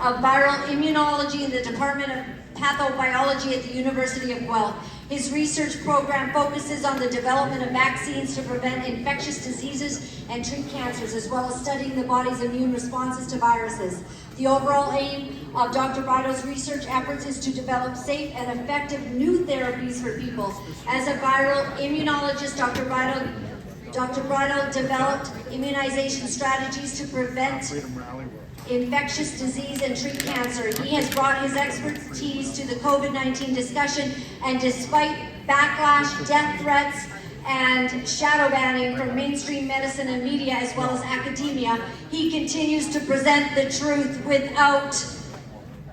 of Viral Immunology in the Department of Pathobiology at the University of Guelph. His research program focuses on the development of vaccines to prevent infectious diseases and treat cancers, as well as studying the body's immune responses to viruses. The overall aim of Dr. Bridle's research efforts is to develop safe and effective new therapies for people. As a viral immunologist, Dr. Bridle developed immunization strategies to prevent infectious disease and treat cancer. He has brought his expertise to the COVID-19 discussion, and despite backlash, death threats, and shadow banning from mainstream medicine and media, as well as academia, he continues to present the truth without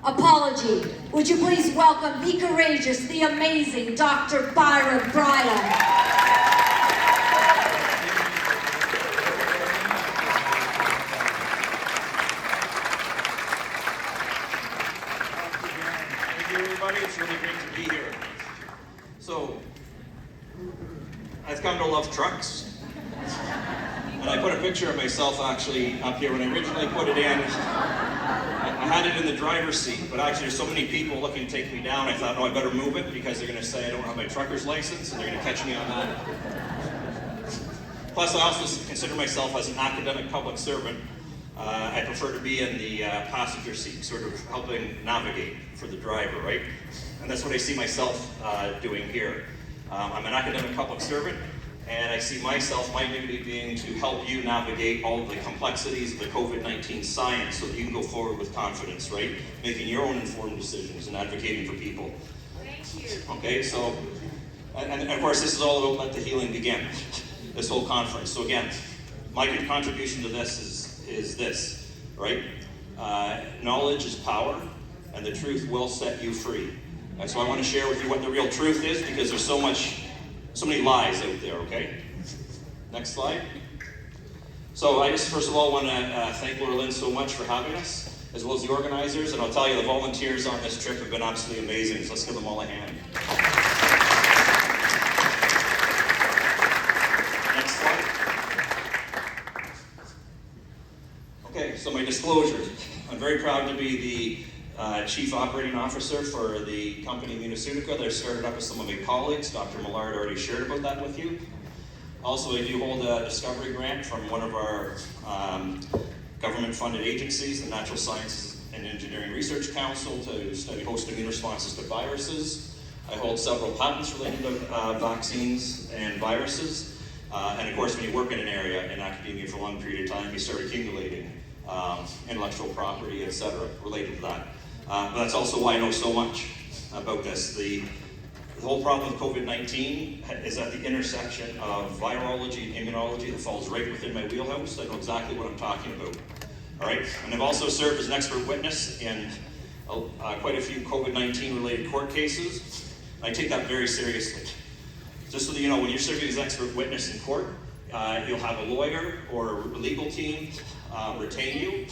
apology. Would you please welcome the courageous, the amazing Dr. Byram Bridle. It's really great to be here. So, I've come to love trucks. And I put a picture of myself actually up here. When I originally put it in, I had it in the driver's seat, but actually there's so many people looking to take me down, I thought, no, I better move it because they're going to say I don't have my trucker's license and they're going to catch me on that. Plus, I also consider myself as an academic public servant. I prefer to be in the passenger seat, sort of helping navigate for the driver, right? And that's what I see myself doing here. I'm an academic public servant, and I see myself, my duty being to help you navigate all of the complexities of the COVID-19 science so that you can go forward with confidence, right? Making your own informed decisions and advocating for people. Thank you. Okay, so, and of course, this is all about let the healing begin, this whole conference. So again, my contribution to this is this, right? Knowledge is power, and the truth will set you free. And so I want to share with you what the real truth is, because there's so many lies out there, okay? Next slide. So I just first of all want to thank Laura Lynn so much for having us, as well as the organizers, and I'll tell you the volunteers on this trip have been absolutely amazing, so let's give them all a hand. Next slide. Okay, so my disclosures. I'm very proud to be the Chief Operating Officer for the company Immunoceutica that I started up with some of my colleagues. Dr. Millard already shared about that with you. Also, I do hold a discovery grant from one of our government-funded agencies, the Natural Sciences and Engineering Research Council, to study host immune responses to viruses. I hold several patents related to vaccines and viruses. And of course, when you work in an area in academia for a long period of time, you start accumulating intellectual property, etc., related to that. But that's also why I know so much about this. The whole problem with COVID-19 is at the intersection of virology and immunology that falls right within my wheelhouse. I know exactly what I'm talking about. All right, and I've also served as an expert witness in quite a few COVID-19 related court cases. I take that very seriously. Just so that you know, when you're serving as expert witness in court, you'll have a lawyer or a legal team retain you.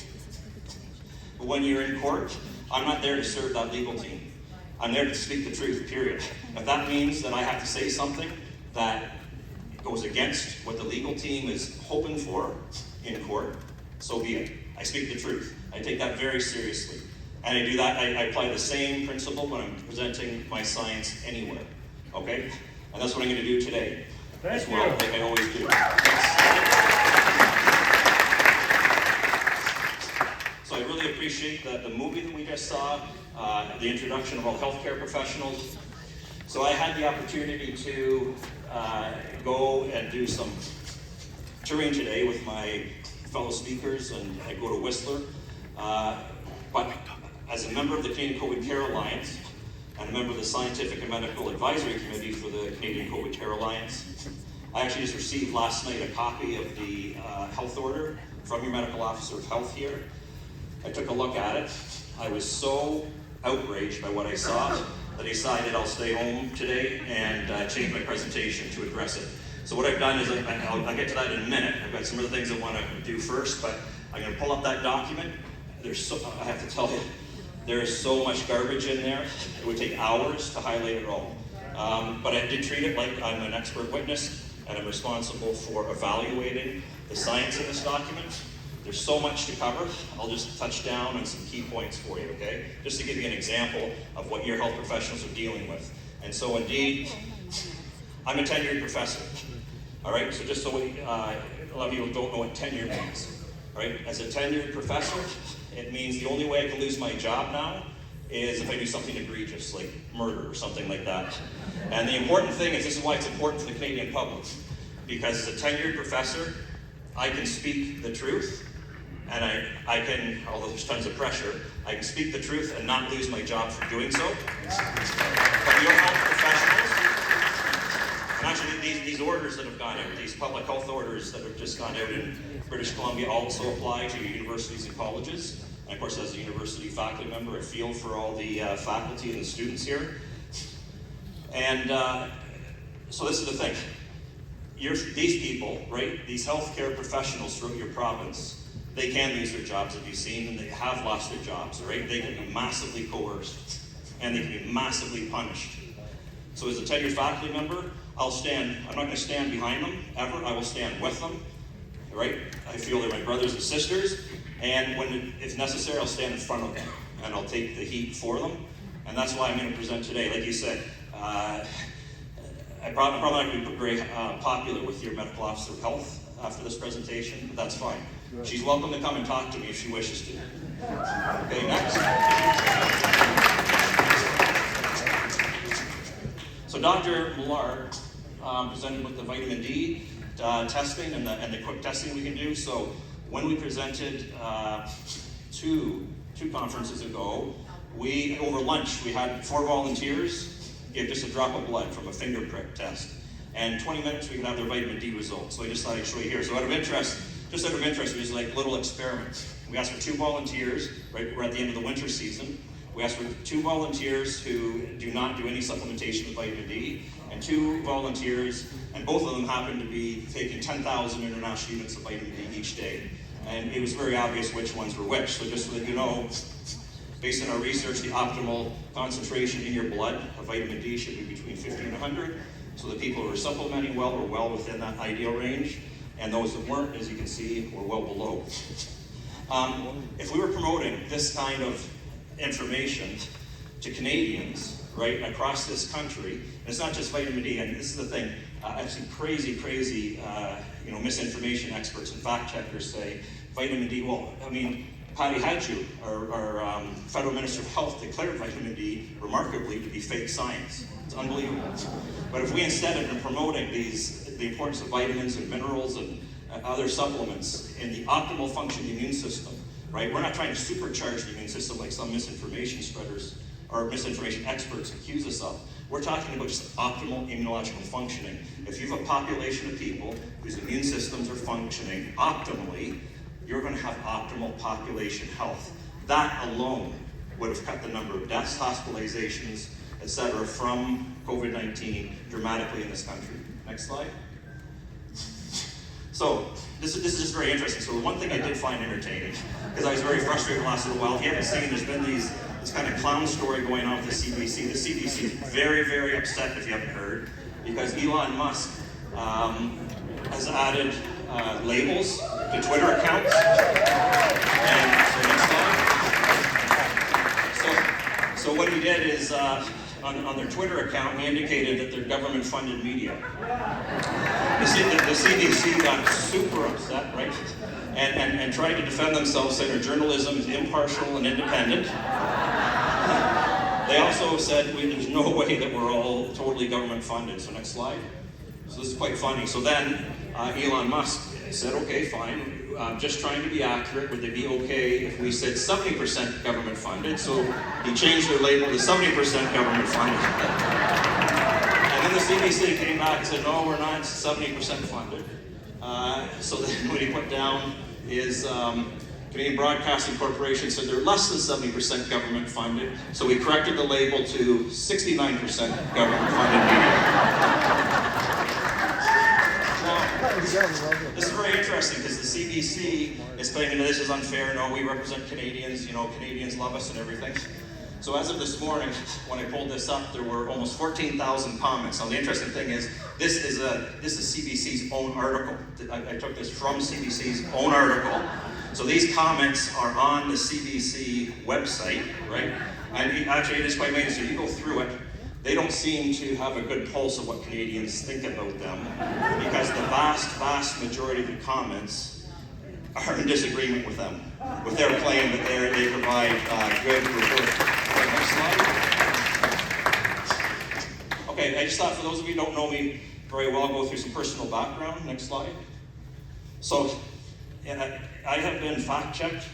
But when you're in court, I'm not there to serve that legal team. I'm there to speak the truth, period. If that means that I have to say something that goes against what the legal team is hoping for in court, so be it. I speak the truth. I take that very seriously. And I do that, I apply the same principle when I'm presenting my science anywhere, okay? And that's what I'm going to do today as well, like I always do. So I really appreciate the movie that we just saw, the introduction of all healthcare professionals. So I had the opportunity to go and do some touring today with my fellow speakers, and I go to Whistler. But as a member of the Canadian COVID Care Alliance, and a member of the Scientific and Medical Advisory Committee for the Canadian COVID Care Alliance, I actually just received last night a copy of the health order from your medical officer of health here. I took a look at it. I was so outraged by what I saw that I decided I'll stay home today and change my presentation to address it. So what I've done is, I'll get to that in a minute. I've got some other things I want to do first, but I'm going to pull up that document. I have to tell you, there is so much garbage in there, it would take hours to highlight it all. But I did treat it like I'm an expert witness, and I'm responsible for evaluating the science in this document. There's so much to cover. I'll just touch down on some key points for you, okay? Just to give you an example of what your health professionals are dealing with. And so indeed, I'm a tenured professor, all right? So just so a lot of you don't know what tenure means, right? As a tenured professor, it means the only way I can lose my job now is if I do something egregious, like murder or something like that. And the important thing is, this is why it's important for the Canadian public, because as a tenured professor, I can speak the truth, and I can, although there's tons of pressure, I can speak the truth and not lose my job for doing so. But your health professionals, and actually these orders that have gone out, these public health orders that have just gone out in British Columbia also apply to universities and colleges. And of course, as a university faculty member, I feel for all the faculty and the students here. And so this is the thing. These people, right, these healthcare professionals throughout your province, they can lose their jobs, as you've seen, and they have lost their jobs, right? They can be massively coerced, and they can be massively punished. So as a tenured faculty member, I'm not going to stand behind them, ever. I will stand with them, right? I feel they're my brothers and sisters, and when it's necessary, I'll stand in front of them, and I'll take the heat for them, and that's why I'm going to present today. Like you said, I'm probably not going to be very popular with your medical officer of health after this presentation, but that's fine. She's welcome to come and talk to me if she wishes to. Okay, next. So Dr. Millard presented with the vitamin D testing and the quick testing we can do. So when we presented two conferences ago, over lunch, we had 4 volunteers give just a drop of blood from a finger prick test. And 20 minutes we could have their vitamin D results. So I just thought I'd show you here. So just out of interest, it was like little experiments. We asked for 2 volunteers, right? We're at the end of the winter season. We asked for 2 volunteers who do not do any supplementation with vitamin D, and 2 volunteers, and both of them happened to be taking 10,000 international units of vitamin D each day. And it was very obvious which ones were which. So just so that you know, based on our research, the optimal concentration in your blood of vitamin D should be between 50 and 100. So the people who are supplementing well were well within that ideal range, and those that weren't, as you can see, were well below. If we were promoting this kind of information to Canadians, right, across this country, and it's not just vitamin D, and this is the thing, I've seen crazy, misinformation experts and fact checkers say vitamin D, well, I mean, Patty Hadju, our Federal Minister of Health, declared vitamin D remarkably to be fake science. It's unbelievable. But if we instead have been promoting the importance of vitamins and minerals and other supplements in the optimal function of the immune system, right? We're not trying to supercharge the immune system like some misinformation spreaders or misinformation experts accuse us of. We're talking about just optimal immunological functioning. If you have a population of people whose immune systems are functioning optimally, you're going to have optimal population health. That alone would have cut the number of deaths, hospitalizations, etc. from COVID-19 dramatically in this country. Next slide. So this is just very interesting. So the one thing I did find entertaining, because I was very frustrated the last little while, if you haven't seen, there's been this kind of clown story going on with the CDC. The CDC is very upset, if you haven't heard, because Elon Musk has added labels to Twitter accounts. And so next slide. So what he did is, on their Twitter account, he indicated that they're government-funded media. The CDC got super upset, right? And tried to defend themselves, saying their journalism is impartial and independent. They also said there's no way that we're all totally government-funded. So next slide. So this is quite funny. So then Elon Musk said, okay, fine. Just trying to be accurate, would they be okay if we said 70% government funded? So he changed their label to 70% government funded. And then the CDC came back and said, no, we're not 70% funded. So then what he put down is Canadian Broadcasting Corporation said they're less than 70% government funded. So we corrected the label to 69% government funded media. This is very interesting because the CBC is claiming that this is unfair. No, we represent Canadians. Canadians love us and everything. So as of this morning, when I pulled this up, there were almost 14,000 comments. Now the interesting thing is, this is CBC's own article. I took this from CBC's own article. So these comments are on the CBC website, right? And actually, it is quite amazing. So you go through it, they don't seem to have a good pulse of what Canadians think about them, because the vast majority of the comments are in disagreement with them, with their claim that they provide good report. Next slide. Okay, I just thought for those of you who don't know me very well, I'll go through some personal background. Next slide. So, I have been fact-checked,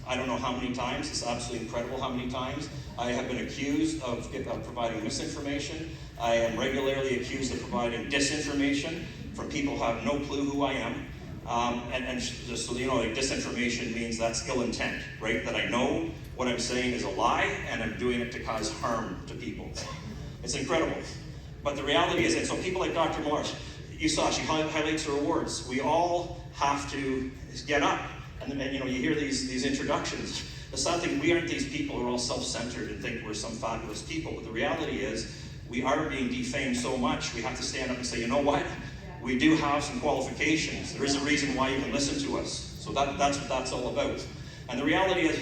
I don't know how many times. It's absolutely incredible how many times. I have been accused of providing misinformation. I am regularly accused of providing disinformation from people who have no clue who I am. And just so you know, like, disinformation means that's ill intent, right? That I know what I'm saying is a lie and I'm doing it to cause harm to people. It's incredible. But the reality is, and so people like Dr. Morris, you saw, she highlights her awards. We all have to get up. And you know, you hear these introductions. The sad thing, we aren't these people who are all self-centered and think we're some fabulous people. But the reality is, we are being defamed so much, we have to stand up and say, you know what? We do have some qualifications. There is a reason why you can listen to us. So that's what that's all about. And the reality is,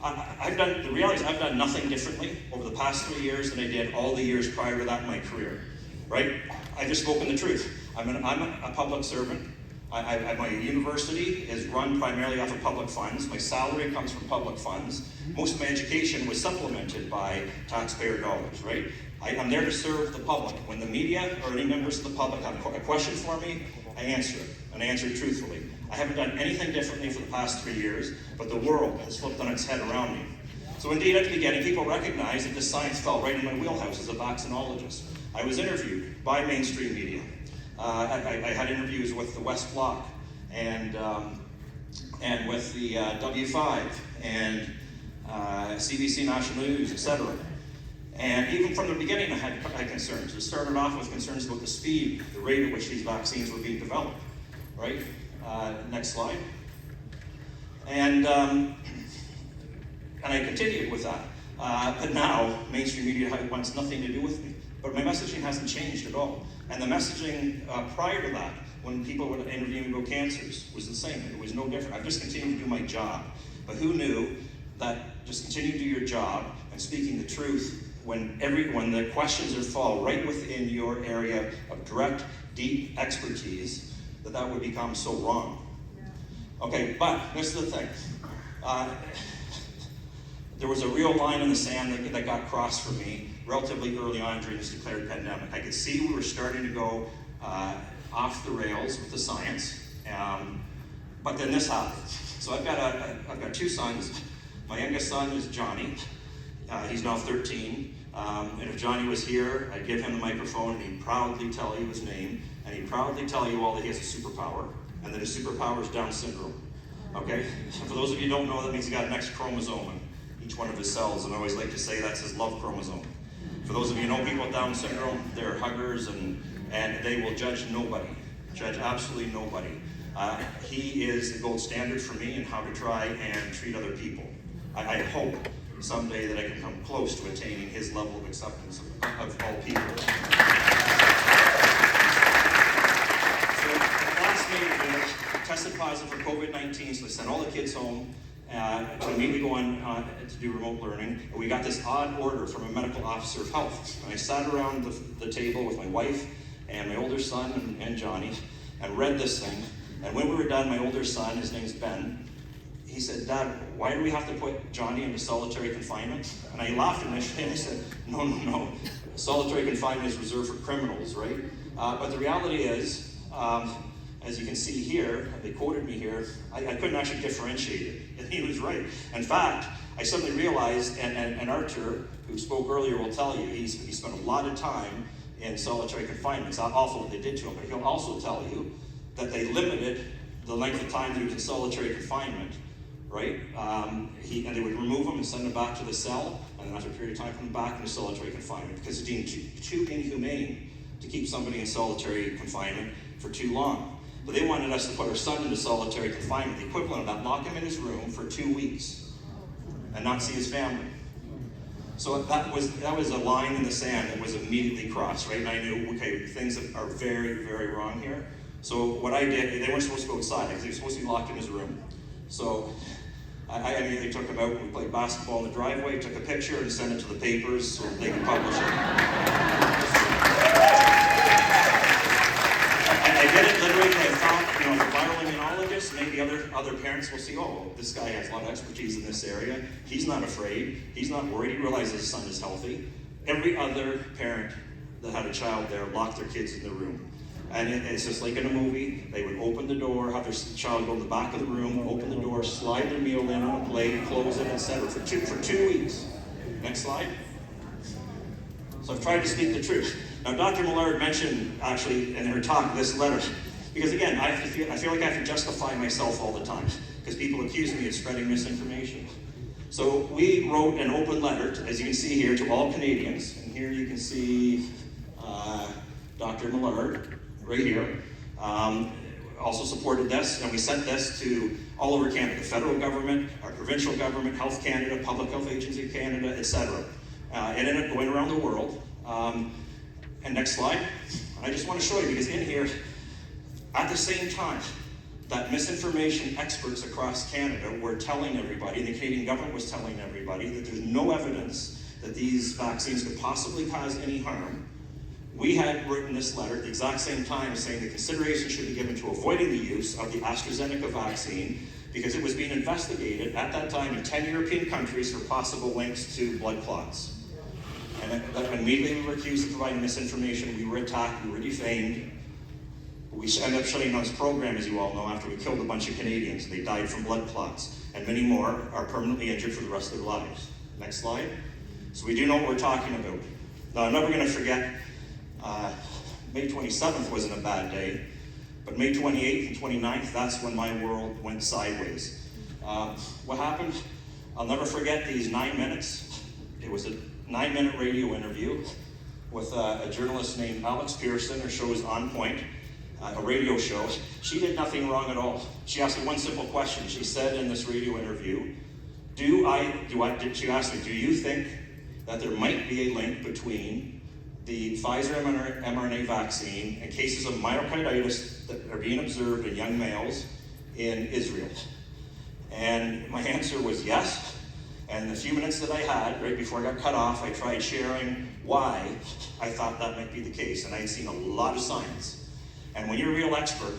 I've done nothing differently over the past 3 years than I did all the years prior to that in my career, right? I've just spoken the truth. I'm a public servant. My university is run primarily off of public funds. My salary comes from public funds. Most of my education was supplemented by taxpayer dollars, right? I'm there to serve the public. When the media or any members of the public have a question for me, I answer it, and I answer it truthfully. I haven't done anything differently for the past 3 years, but the world has flipped on its head around me. So indeed, at the beginning, people recognized that this science fell right in my wheelhouse as a vaccinologist. I was interviewed by mainstream media. I had interviews with the West Block and with the W5 and CBC National News, etc. And even from the beginning, I had concerns. It started off with concerns about the speed, the rate at which these vaccines were being developed, right? Next slide. And I continued with that. But now, mainstream media wants nothing to do with me. But my messaging hasn't changed at all. And the messaging prior to that, when people would interview me about cancers, was the same. It was no different. I've just continued to do my job. But who knew that just continue to do your job and speaking the truth when the questions fall right within your area of direct, deep expertise, that would become so wrong. Okay, but this is the thing. There was a real line in the sand that got crossed for me relatively early on during this declared pandemic. I could see we were starting to go off the rails with the science, but then this happened. So I've got 2 sons. My youngest son is Johnny. He's now 13. And if Johnny was here, I'd give him the microphone and he'd proudly tell you his name, and he'd proudly tell you all that he has a superpower, and that his superpower is Down syndrome. Okay? And for those of you who don't know, that means he's got an extra chromosome in each one of his cells, and I always like to say that's his love chromosome. For those of you who know people with Down syndrome, they're huggers and they will judge nobody, judge absolutely nobody. He is the gold standard for me in how to try and treat other people. I hope someday that I can come close to attaining his level of acceptance of all people. So last May, tested positive for COVID-19, so they sent all the kids home. To immediately go on to do remote learning, and we got this odd order from a medical officer of health. And I sat around the table with my wife and my older son and Johnny, and read this thing. And when we were done, my older son, his name's Ben, he said, "Dad, why do we have to put Johnny into solitary confinement?" And I laughed initially, and I said, no. Solitary confinement is reserved for criminals, right? But the reality is, as you can see here, they quoted me here, I couldn't actually differentiate it, and he was right. In fact, I suddenly realized, and Arthur, who spoke earlier, will tell you, he spent a lot of time in solitary confinement. It's awful what they did to him, but he'll also tell you that they limited the length of time that he was in solitary confinement, right? And they would remove him and send him back to the cell, and then after a period of time, come back into solitary confinement, because it's deemed too inhumane to keep somebody in solitary confinement for too long. But they wanted us to put our son into solitary confinement, the equivalent of that, lock him in his room for 2 weeks and not see his family. So that was a line in the sand that was immediately crossed, right? And I knew, okay, things are very, very wrong here. So what I did, they weren't supposed to go outside because they were supposed to be locked in his room. So I immediately took him out. We played basketball in the driveway, took a picture and sent it to the papers so they could publish it. I did it literally because I thought, you know, the viral immunologist, maybe other parents will see, oh, this guy has a lot of expertise in this area. He's not afraid. He's not worried. He realizes his son is healthy. Every other parent that had a child there locked their kids in the room. And it's just like in a movie. They would open the door, have their child go to the back of the room, open the door, slide their meal in on a plate, close it, etc. for 2 weeks. Next slide. So I've tried to speak the truth. Now, Dr. Millard mentioned, actually, in her talk, this letter. Because again, I feel like I have to justify myself all the time. Because people accuse me of spreading misinformation. So we wrote an open letter, as you can see here, to all Canadians. And here you can see Dr. Millard, right here. Also supported this, and we sent this to all over Canada, the federal government, our provincial government, Health Canada, Public Health Agency of Canada, etc. It ended up going around the world. And next slide. I just want to show you, because in here, at the same time, that misinformation experts across Canada were telling everybody, and the Canadian government was telling everybody, that there's no evidence that these vaccines could possibly cause any harm. We had written this letter at the exact same time saying that consideration should be given to avoiding the use of the AstraZeneca vaccine because it was being investigated at that time in 10 European countries for possible links to blood clots. And immediately we were accused of providing misinformation. We were attacked, we were defamed. We ended up shutting down this program, as you all know, after we killed a bunch of Canadians. They died from blood clots, and many more are permanently injured for the rest of their lives. Next slide. So we do know what we're talking about. Now, I'm never going to forget, May 27th wasn't a bad day, but May 28th and 29th, that's when my world went sideways. What happened? I'll never forget these 9 minutes. It was a 9-minute radio interview with a journalist named Alex Pearson. Her show is On Point, a radio show. She did nothing wrong at all. She asked me one simple question. She said in this radio interview, she asked me, do you think that there might be a link between the Pfizer mRNA vaccine and cases of myocarditis that are being observed in young males in Israel? And my answer was yes. And the few minutes that I had, right before I got cut off, I tried sharing why I thought that might be the case. And I had seen a lot of science. And when you're a real expert,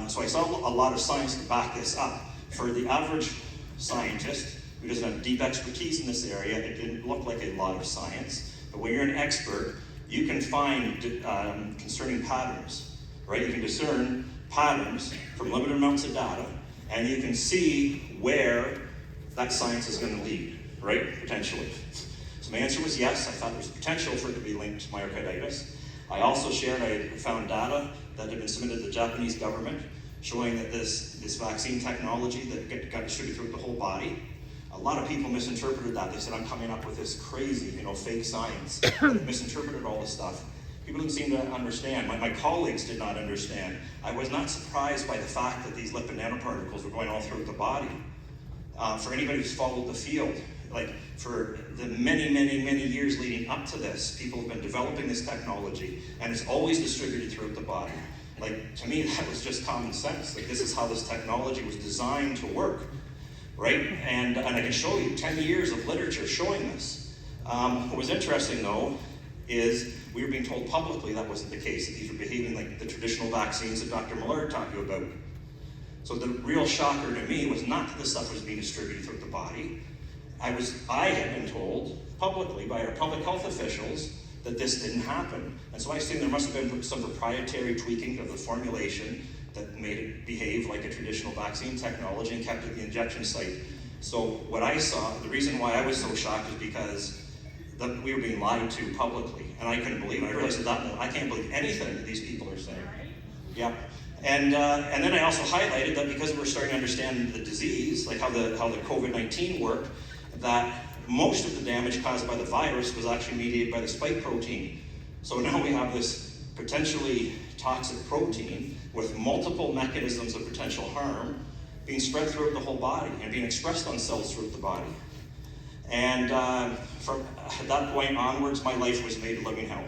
so I saw a lot of science to back this up. For the average scientist who doesn't have deep expertise in this area, it didn't look like a lot of science. But when you're an expert, you can find concerning patterns, right? You can discern patterns from limited amounts of data, and you can see where that science is going to lead, right? Potentially. So my answer was yes. I thought there was potential for it to be linked to myocarditis. I also shared, I found data that had been submitted to the Japanese government showing that this vaccine technology that got distributed throughout the whole body, a lot of people misinterpreted that. They said, I'm coming up with this crazy, fake science. They misinterpreted all this stuff. People didn't seem to understand. My colleagues did not understand. I was not surprised by the fact that these lipid nanoparticles were going all throughout the body. For anybody who's followed the field, like for the many, many, many years leading up to this, people have been developing this technology, and it's always distributed throughout the body. Like, to me, that was just common sense. Like, this is how this technology was designed to work, right? And I can show you 10 years of literature showing this. What was interesting, though, is we were being told publicly that wasn't the case, that these were behaving like the traditional vaccines that Dr. Millard talked to you about. So the real shocker to me was not that this stuff was being distributed throughout the body. I had been told publicly by our public health officials that this didn't happen. And so I assumed there must have been some proprietary tweaking of the formulation that made it behave like a traditional vaccine technology and kept it at the injection site. So what I saw, the reason why I was so shocked is because we were being lied to publicly. And I couldn't believe it. I realized at that moment, I can't believe anything that these people are saying. Yeah. And then I also highlighted that because we're starting to understand the disease, like how the COVID-19 worked, that most of the damage caused by the virus was actually mediated by the spike protein. So now we have this potentially toxic protein with multiple mechanisms of potential harm being spread throughout the whole body and being expressed on cells throughout the body. And from that point onwards, my life was made a living hell.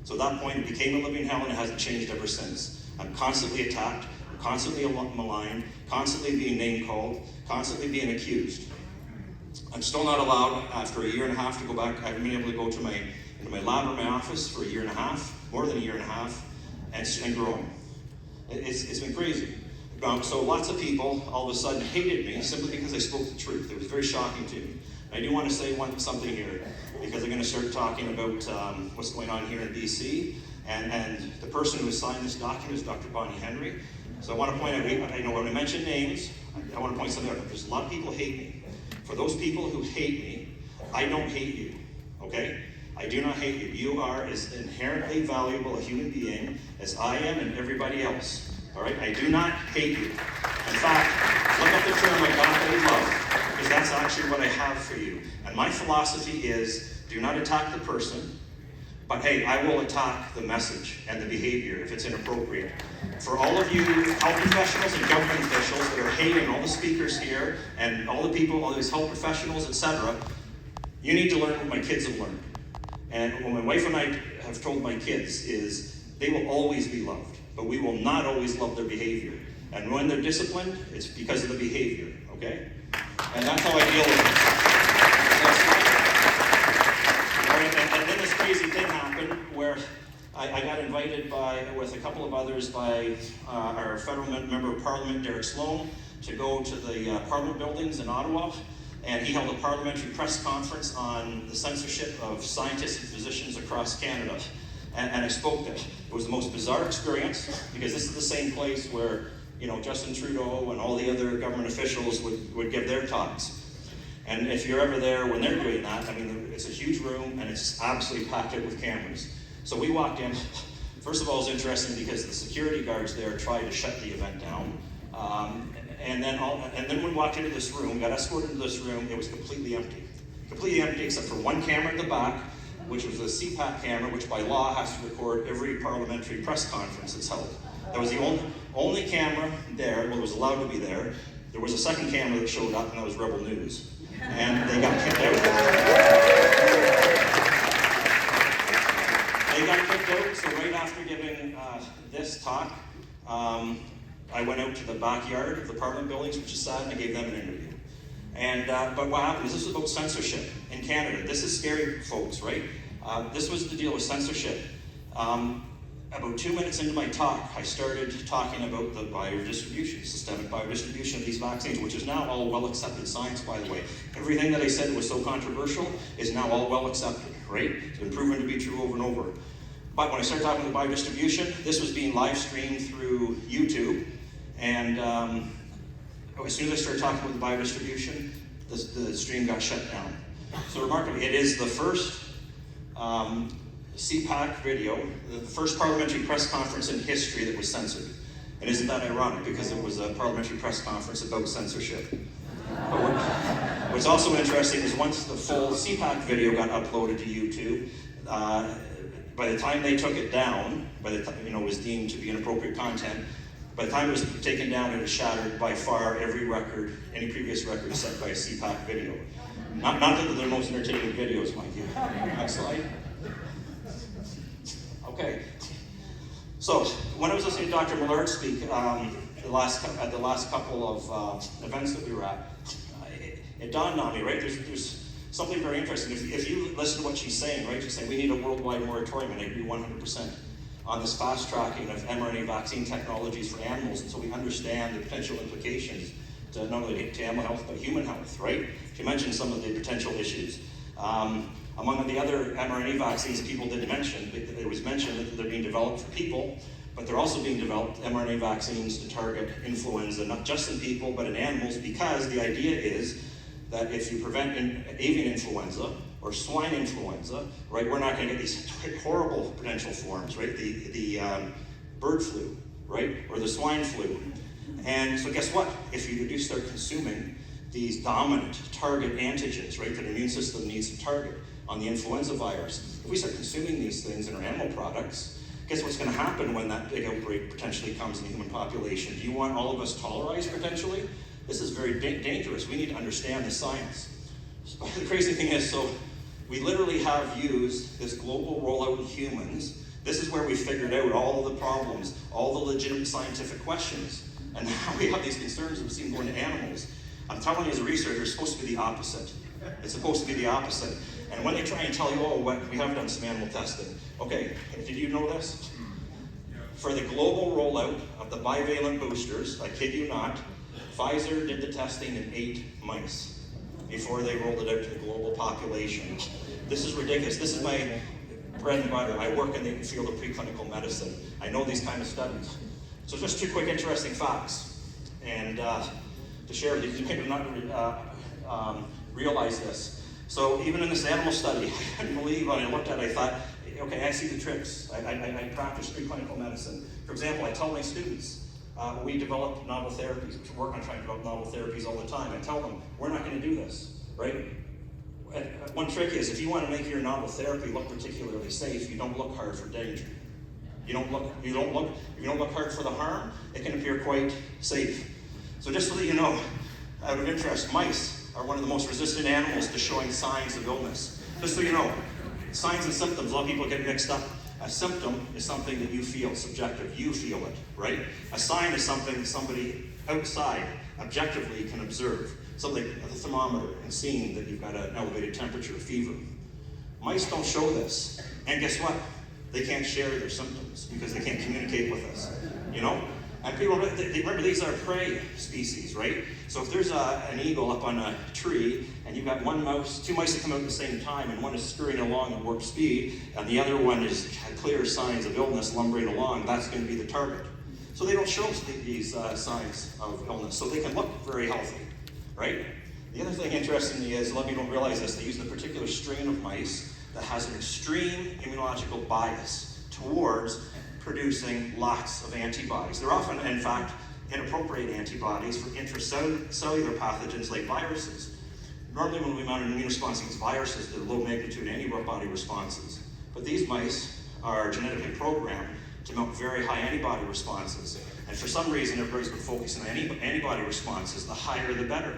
So at that point, it became a living hell, and it hasn't changed ever since. I'm constantly attacked. constantly maligned, constantly being name-called, constantly being accused. I'm still not allowed, after a year and a half, to go back. I haven't been able to go into my lab or my office for a year and a half, more than a year and a half, and growing. It's been crazy. So lots of people all of a sudden hated me simply because I spoke the truth. It was very shocking to me. I do want to say something here, because I'm going to start talking about what's going on here in BC, and the person who signed this document is Dr. Bonnie Henry. So I want to point out, I know when I mention names, I want to point something out. There's a lot of people hate me. For those people who hate me, I don't hate you, okay? I do not hate you. You are as inherently valuable a human being as I am and everybody else, all right? I do not hate you. In fact, look up the term agape love, because that's actually what I have for you. And my philosophy is, do not attack the person, but hey, I will attack the message and the behavior if it's inappropriate. For all of you health professionals and government officials that are hating all the speakers here and all the people, all these health professionals, etc., you need to learn what my kids have learned. And what my wife and I have told my kids is they will always be loved, but we will not always love their behavior. And when they're disciplined, it's because of the behavior, okay? And that's how I deal with it. And then this crazy thing happened where I got invited with a couple of others by our federal member of parliament, Derek Sloan, to go to the parliament buildings in Ottawa. And he held a parliamentary press conference on the censorship of scientists and physicians across Canada. And I spoke there. It was the most bizarre experience, because this is the same place where, Justin Trudeau and all the other government officials would give their talks. And if you're ever there when they're doing that, it's a huge room and it's absolutely packed out with cameras. So we walked in. First of all, it was interesting because the security guards there tried to shut the event down. And then we walked into this room, got escorted into this room. It was completely empty. Completely empty except for one camera at the back, which was a CPAC camera, which by law has to record every parliamentary press conference that's held. That was the only camera there, well, it was allowed to be there. There was a second camera that showed up, and that was Rebel News. And they got kicked out. They got kicked out, so right after giving this talk, I went out to the backyard of the parliament buildings, which is sad, and I gave them an interview. And but what happened is this was about censorship in Canada. This is scary, folks, right? This was the deal with censorship. About 2 minutes into my talk, I started talking about the biodistribution, systemic biodistribution of these vaccines, which is now all well-accepted science, by the way. Everything that I said was so controversial is now all well-accepted, right? It's been proven to be true over and over. But when I started talking about biodistribution, this was being live-streamed through YouTube, and as soon as I started talking about the biodistribution, the stream got shut down. So remarkably, it is the first CPAC video, the first parliamentary press conference in history that was censored. And isn't that ironic, because it was a parliamentary press conference about censorship. But what's also interesting is once the full CPAC video got uploaded to YouTube, by the time they took it down, it was deemed to be inappropriate content, by the time it was taken down, it had shattered by far every record, any previous record set by a CPAC video. Not that they're the most entertaining videos, mind you. Next slide. Okay. So when I was listening to Dr. Millard speak at the last couple of events that we were at, it dawned on me, right? There's something very interesting. If you listen to what she's saying, right? She's saying we need a worldwide moratorium, and I agree 100%. On this fast tracking of mRNA vaccine technologies for animals, and so we understand the potential implications to not only to animal health but human health, right? She mentioned some of the potential issues. Among the other mRNA vaccines people did mention, it was mentioned that they're being developed for people, but they're also being developed, mRNA vaccines, to target influenza, not just in people, but in animals, because the idea is that if you prevent avian influenza or swine influenza, right, we're not going to get these horrible potential forms, right? The bird flu, right, or the swine flu. And so guess what? If you do start consuming these dominant target antigens, right, that the immune system needs to target on the influenza virus, if we start consuming these things in our animal products, guess what's going to happen when that big outbreak potentially comes in the human population? Do you want all of us tolerized potentially? This is very dangerous. We need to understand the science. But the crazy thing is, so we literally have used this global rollout in humans. This is where we figured out all the problems, all the legitimate scientific questions. And now we have these concerns that we see going to animals. I'm telling you as a researcher, it's supposed to be the opposite. It's supposed to be the opposite. And when they try and tell you, oh, we have done some animal testing. Okay, did you know this? For the global rollout of the bivalent boosters, I kid you not, Pfizer did the testing in 8 mice before they rolled it out to the global population. This is ridiculous. This is my bread and butter. I work in the field of preclinical medicine. I know these kind of studies. So just 2 quick interesting facts. And to share with you, you may not realize this. So even in this animal study, I couldn't believe when I looked at it, I thought, okay, I see the tricks. I practice preclinical medicine. For example, I tell my students, we develop novel therapies. We work on trying to develop novel therapies all the time. I tell them, we're not going to do this, right? One trick is, if you want to make your novel therapy look particularly safe, you don't look hard for danger. If you don't look hard for the harm, it can appear quite safe. So just so that you know, out of interest, mice are one of the most resistant animals to showing signs of illness. Just so you know, signs and symptoms, a lot of people get mixed up. A symptom is something that you feel, subjective. You feel it, right? A sign is something that somebody outside objectively can observe. Something like a thermometer and seeing that you've got an elevated temperature, fever. Mice don't show this. And guess what? They can't share their symptoms because they can't communicate with us, you know? And people, remember, these are prey species, right? So if there's an eagle up on a tree, and you've got 2 mice that come out at the same time, and one is scurrying along at warp speed, and the other one is clear signs of illness lumbering along, that's going to be the target. So they don't show these signs of illness, so they can look very healthy, right? The other thing, interestingly, is a lot of people don't realize this, they use a particular strain of mice that has an extreme immunological bias towards producing lots of antibodies. They're often, in fact, inappropriate antibodies for intracellular pathogens like viruses. Normally when we mount an immune response against viruses, they're low magnitude antibody responses. But these mice are genetically programmed to mount very high antibody responses. And for some reason, everybody's been focusing on antibody responses. The higher, the better.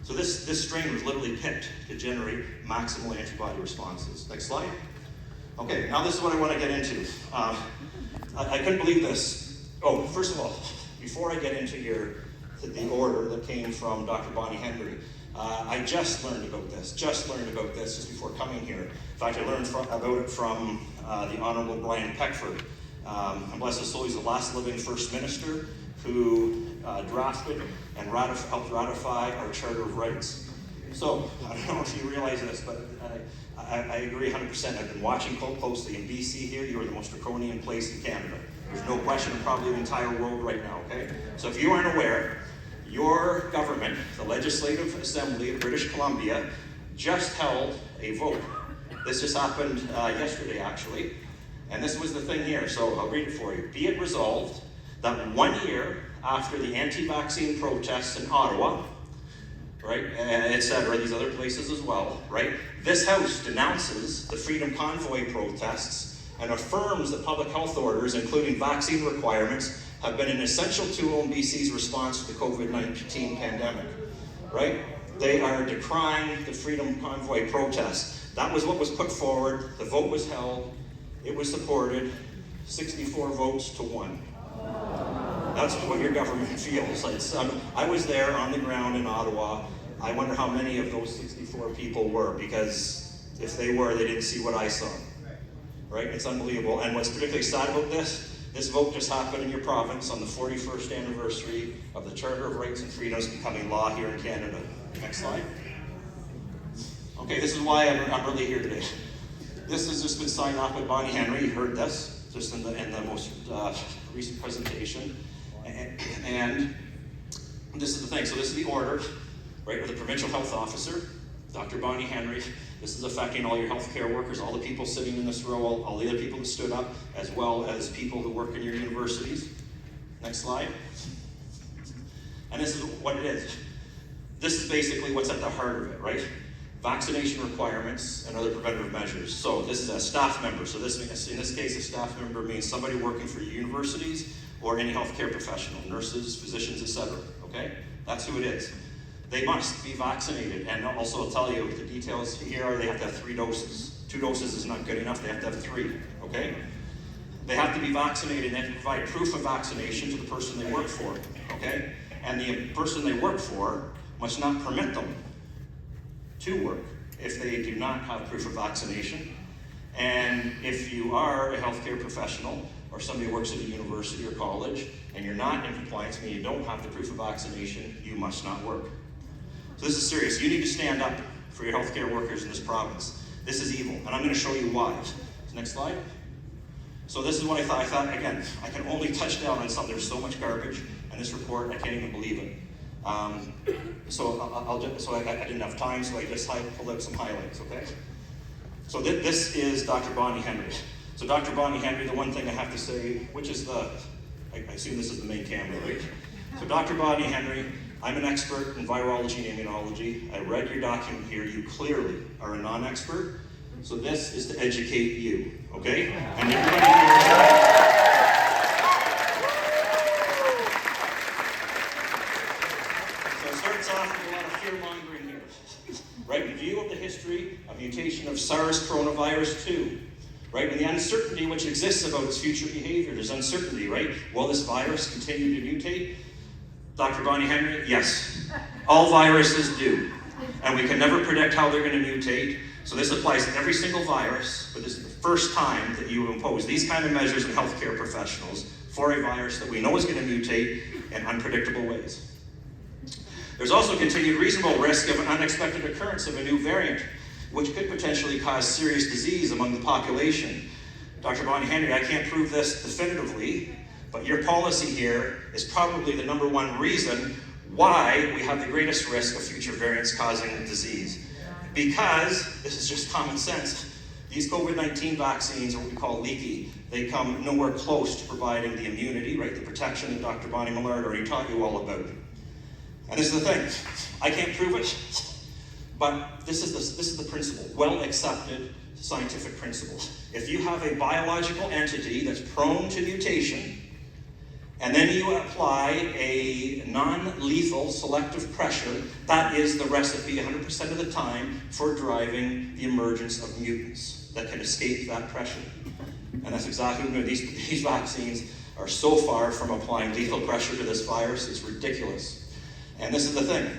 So this strain was literally picked to generate maximal antibody responses. Next slide. Okay, now this is what I want to get into. I couldn't believe this. Oh, first of all, before I get into the order that came from Dr. Bonnie Henry, I just learned about this just before coming here. In fact, I learned about it from the Honorable Brian Peckford. And bless his soul, he's the last living First Minister who drafted and helped ratify our Charter of Rights. So, I don't know if you realize this, but I agree 100%. I've been watching closely. In BC here, you are the most draconian place in Canada. There's no question in probably the entire world right now, okay? So if you aren't aware, your government, the Legislative Assembly of British Columbia, just held a vote. This just happened yesterday, actually. And this was the thing here, so I'll read it for you. Be it resolved that 1 year after the anti-vaccine protests in Ottawa, right, etc., these other places as well, right, this House denounces the Freedom Convoy protests and affirms that public health orders, including vaccine requirements, have been an essential tool in BC's response to the COVID-19 pandemic, right? They are decrying the Freedom Convoy protests. That was what was put forward. The vote was held. It was supported. 64 votes to 1. That's what your government feels. I was there on the ground in Ottawa. I wonder how many of those 64 people were, because if they were, they didn't see what I saw. Right? It's unbelievable. And what's particularly sad about this vote just happened in your province on the 41st anniversary of the Charter of Rights and Freedoms becoming law here in Canada. Next slide. Okay, this is why I'm really here today. This has just been signed off by Bonnie Henry. You heard this just in the most recent presentation. And this is the thing. So this is the order, right, with the provincial health officer, Dr. Bonnie Henry. This is affecting all your healthcare workers, all the people sitting in this row, all the other people that stood up, as well as people who work in your universities. Next slide. And this is what it is. This is basically what's at the heart of it, right? Vaccination requirements and other preventative measures. So this is a staff member. So this, in this case, a staff member means somebody working for your universities or any healthcare professional, nurses, physicians, etc. Okay? That's who it is. They must be vaccinated, and also I'll tell you the details here are they have to have 3 doses. 2 doses is not good enough, they have to have 3, okay? They have to be vaccinated and they have to provide proof of vaccination to the person they work for, okay? And the person they work for must not permit them to work if they do not have proof of vaccination. And if you are a healthcare professional or somebody who works at a university or college and you're not in compliance, meaning you don't have the proof of vaccination, you must not work. So this is serious. You need to stand up for your healthcare workers in this province. This is evil, and I'm going to show you why. Next slide. So this is what I thought, again, I can only touch down on something. There's so much garbage in this report, I can't even believe it. So I didn't have time, so I just pulled out some highlights, okay? So this is Dr. Bonnie Henry. So Dr. Bonnie Henry, the one thing I have to say, which is I assume this is the main camera, right? So Dr. Bonnie Henry, I'm an expert in virology and immunology. I read your document here. You clearly are a non-expert. So this is to educate you, okay? And everybody here. So it starts off with a lot of fear-mongering here. Right, in view of the history of mutation of SARS coronavirus 2, right, and the uncertainty which exists about its future behavior. There's uncertainty, right? Will this virus continue to mutate? Dr. Bonnie Henry, yes. All viruses do. And we can never predict how they're going to mutate. So this applies to every single virus, but this is the first time that you impose these kind of measures in healthcare professionals for a virus that we know is going to mutate in unpredictable ways. There's also continued reasonable risk of an unexpected occurrence of a new variant, which could potentially cause serious disease among the population. Dr. Bonnie Henry, I can't prove this definitively, but your policy here is probably the number one reason why we have the greatest risk of future variants causing disease. Because, this is just common sense, these COVID-19 vaccines are what we call leaky. They come nowhere close to providing the immunity, right, the protection that Dr. Bonnie Millard already taught you all about. And this is the thing, I can't prove it, but this is the principle, well accepted scientific principle. If you have a biological entity that's prone to mutation, and then you apply a non-lethal selective pressure, that is the recipe 100% of the time for driving the emergence of mutants that can escape that pressure. And that's exactly what we're doing. These vaccines are so far from applying lethal pressure to this virus, it's ridiculous. And this is the thing.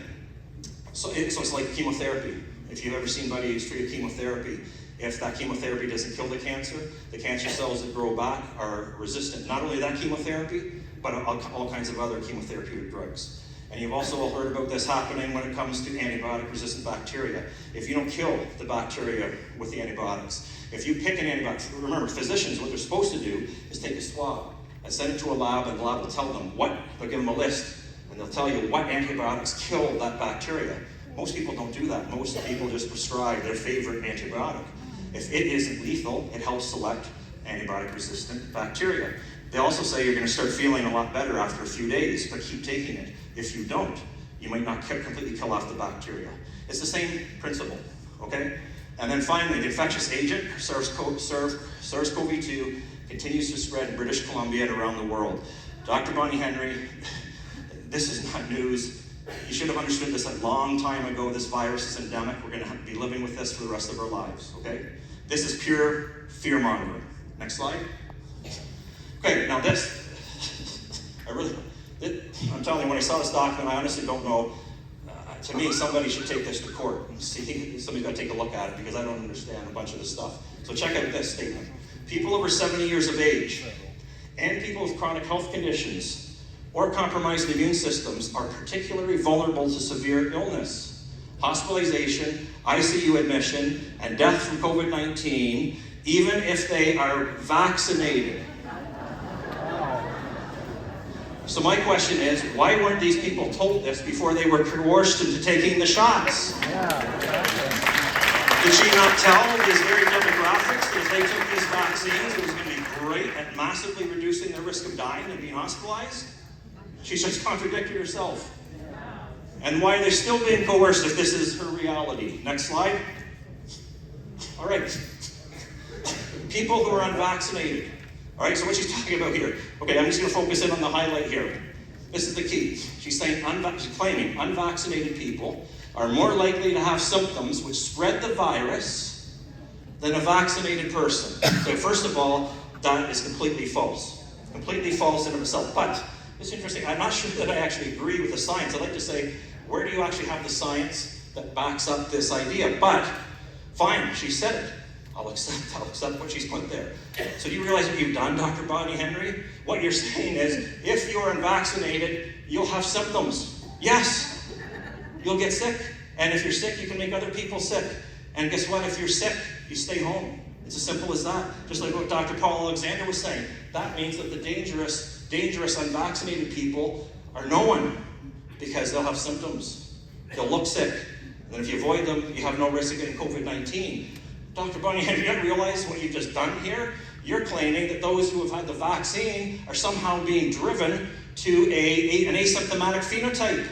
So it's like chemotherapy. If you've ever seen somebody who's treated chemotherapy, if that chemotherapy doesn't kill the cancer cells that grow back are resistant. Not only that chemotherapy, but all kinds of other chemotherapeutic drugs. And you've also all heard about this happening when it comes to antibiotic-resistant bacteria. If you don't kill the bacteria with the antibiotics, if you pick an antibiotic, remember, physicians, what they're supposed to do is take a swab and send it to a lab, and the lab will tell them they'll give them a list, and they'll tell you what antibiotics kill that bacteria. Most people don't do that. Most people just prescribe their favorite antibiotic. If it isn't lethal, it helps select antibiotic-resistant bacteria. They also say you're going to start feeling a lot better after a few days, but keep taking it. If you don't, you might not completely kill off the bacteria. It's the same principle, okay? And then finally, the infectious agent, SARS-CoV-2, continues to spread in British Columbia and around the world. Dr. Bonnie Henry, this is not news. You should have understood this a long time ago. This virus is endemic. We're going to be living with this for the rest of our lives, okay? This is pure fear-mongering. Next slide. Okay, now I'm telling you, when I saw this document, I honestly don't know. To me, somebody should take this to court and see. Somebody's got to take a look at it because I don't understand a bunch of this stuff. So check out this statement. People over 70 years of age and people with chronic health conditions or compromised immune systems are particularly vulnerable to severe illness, hospitalization, ICU admission, and death from COVID-19, even if they are vaccinated. So my question is, why weren't these people told this before they were coerced into taking the shots? Did she not tell these very demographics that if they took these vaccines, it was going to be great at massively reducing their risk of dying and being hospitalized? She just contradicted herself. And why are they still being coerced if this is her reality? Next slide. All right. People who are unvaccinated. All right, so what she's talking about here. Okay, I'm just going to focus in on the highlight here. This is the key. She's saying, she's claiming unvaccinated people are more likely to have symptoms which spread the virus than a vaccinated person. So first of all, that is completely false. Completely false in of itself. But It's interesting. I'm not sure that I actually agree with the science. I'd like to say, where do you actually have the science that backs up this idea? But fine, she said it. I'll accept what she's put there. So do you realize what you've done, Dr. Bonnie Henry? What you're saying is, if you're unvaccinated, you'll have symptoms. Yes, you'll get sick. And if you're sick, you can make other people sick. And guess what? If you're sick, you stay home. It's as simple as that. Just like what Dr. Paul Alexander was saying. That means that the dangerous unvaccinated people are known because they'll have symptoms. They'll look sick. And then if you avoid them, you have no risk of getting COVID-19. Dr. Bonnie Henry, you don't realize what you've just done here? You're claiming that those who have had the vaccine are somehow being driven to an asymptomatic phenotype.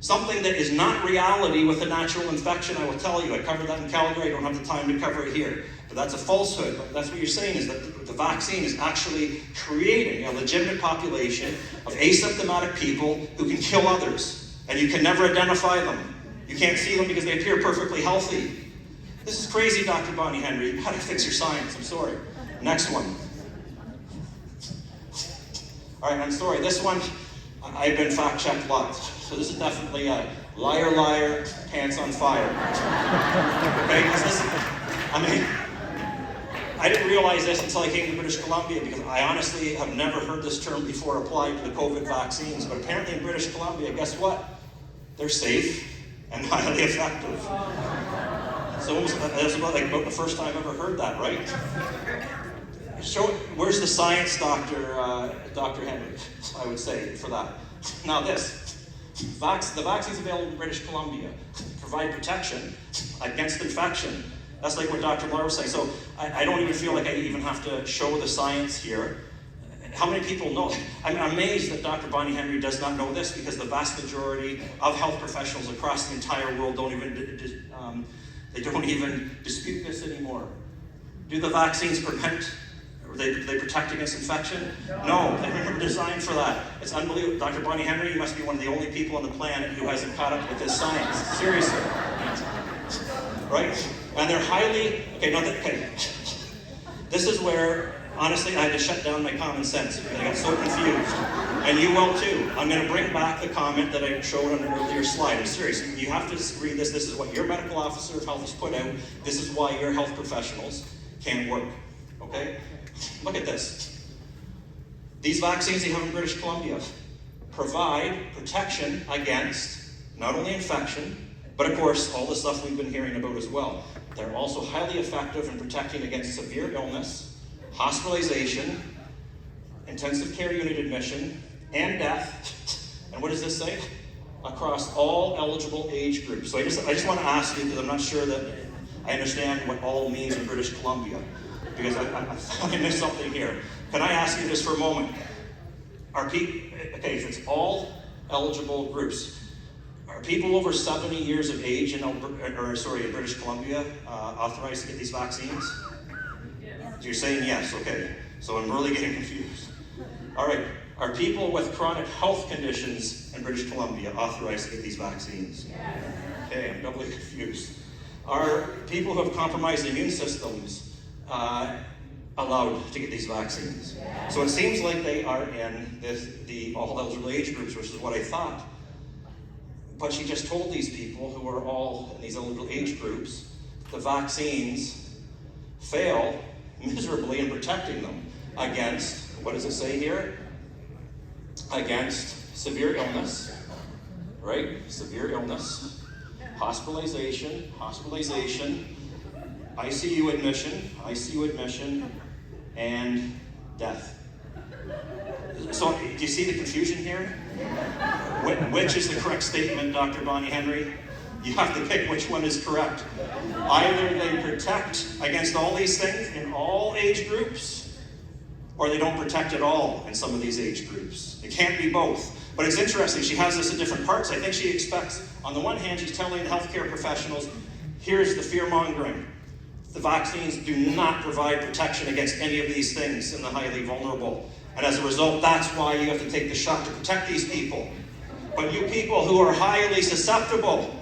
Something that is not reality with a natural infection, I will tell you. I covered that in Calgary. I don't have the time to cover it here. But that's a falsehood. But that's what you're saying, is that the vaccine is actually creating a legitimate population of asymptomatic people who can kill others. And you can never identify them. You can't see them because they appear perfectly healthy. This is crazy, Dr. Bonnie Henry. You gotta fix your science. I'm sorry. Next one. All right, I'm sorry. This one, I've been fact-checked lots. So this is definitely a liar, liar, pants on fire. Okay, because I didn't realize this until I came to British Columbia, because I honestly have never heard this term before applied to the COVID vaccines. But apparently in British Columbia, guess what? They're safe and highly effective. So that's about the first time I've ever heard that, right? Where's the science, Dr. Henry, I would say, for that. Now this. The vaccines available in British Columbia provide protection against infection. That's like what Dr. Lahr was saying. So I don't even feel like I even have to show the science here. How many people know? I'm amazed that Dr. Bonnie Henry does not know this, because the vast majority of health professionals across the entire world don't even dispute this anymore. Do the vaccines prevent? They protect against infection? No, they weren't designed for that. It's unbelievable. Dr. Bonnie Henry, you must be one of the only people on the planet who hasn't caught up with this science. Seriously. Right? And they're highly, okay. This is where, honestly, I had to shut down my common sense because I got so confused. And you will too. I'm going to bring back the comment that I showed on an earlier slide. I'm serious. You have to read this. This is what your medical officer of health has put out. This is why your health professionals can't work. Okay? Look at this. These vaccines they have in British Columbia provide protection against not only infection, but of course all the stuff we've been hearing about as well. They're also highly effective in protecting against severe illness, hospitalization, intensive care unit admission, and death. And what does this say? Across all eligible age groups. So I just want to ask you, because I'm not sure that I understand what all means in British Columbia, because I missed something here. Can I ask you this for a moment? If it's all eligible groups, are people over 70 years of age in British Columbia authorized to get these vaccines? You're saying yes, okay. So I'm really getting confused. All right, are people with chronic health conditions in British Columbia authorized to get these vaccines? Okay, I'm doubly confused. Are people who have compromised immune systems allowed to get these vaccines? So it seems like they are in the all eligible age groups, which is what I thought. But she just told these people who are all in these eligible age groups, the vaccines fail miserably in protecting them against, what does it say here? Against severe illness, right? Severe illness, hospitalization, ICU admission, and death. So, do you see the confusion here? Which is the correct statement, Dr. Bonnie Henry? You have to pick which one is correct. Either they protect against all these things in all age groups, or they don't protect at all in some of these age groups. It can't be both. But it's interesting, she has this in different parts. I think she expects, on the one hand, she's telling the healthcare professionals, here's the fear-mongering. The vaccines do not provide protection against any of these things in the highly vulnerable. And as a result, that's why you have to take the shot to protect these people. But you people who are highly susceptible,